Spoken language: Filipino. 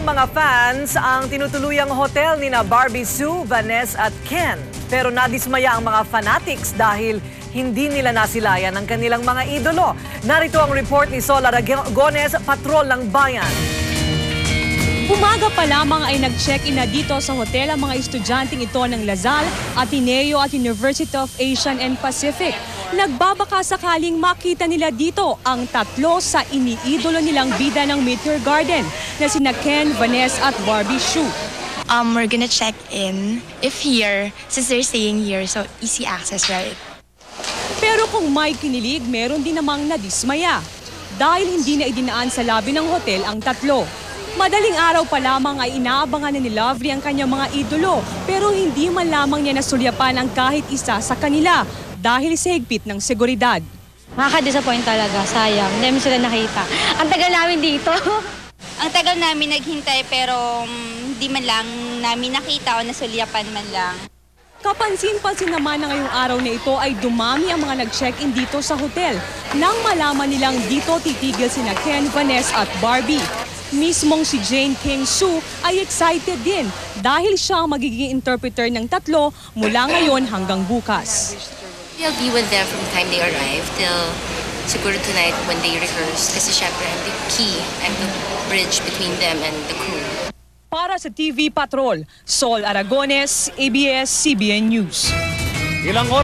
Mga fans ang tinutuluyang hotel ni na Barbie Sue, Vanessa at Ken. Pero nadismaya ang mga fanatics dahil hindi nila nasilayan ang kanilang mga idolo. Narito ang report ni Sol Aragones, Patrol ng Bayan. Umaga pa lamang ay nag-check-in na dito sa hotel ang mga estudyanteng ito ng Lazal, Ateneo at University of Asian and Pacific. Nagbabaka sakaling makita nila dito ang tatlo sa iniidolo nilang bida ng Meteor Garden na sina Ken, Vanessa at Barbie Sue. We're gonna check in if here, since they're staying here, so easy access, right? Pero kung may kinilig, meron din namang nadismaya dahil hindi na idinaan sa lobby ng hotel ang tatlo. Madaling araw pa lamang ay inaabangan na ni Lovely ang kanyang mga idolo pero hindi man lamang niya nasulyapan ang kahit isa sa kanila dahil sa higpit ng seguridad. Nakaka-disappoint talaga, sayang. Hindi namin sila nakita. Ang tagal namin dito. Ang tagal namin naghintay pero hindi man lang namin nakita o nasulyapan man lang. Kapansin-pansin naman na ngayong araw na ito ay dumami ang mga nag-check-in dito sa hotel nang malaman nilang dito titigil sina Ken, Vanessa at Barbie. Mismong si Jane King Sue ay excited din dahil siya ang magiging interpreter ng tatlo mula ngayon hanggang bukas. I'll be with them from the time they arrive till siguro tonight when they rehearse. Kasi syempre, I'm the key, I'm the bridge between them and the crew. Para sa TV Patrol, Sol Aragones, ABS-CBN News.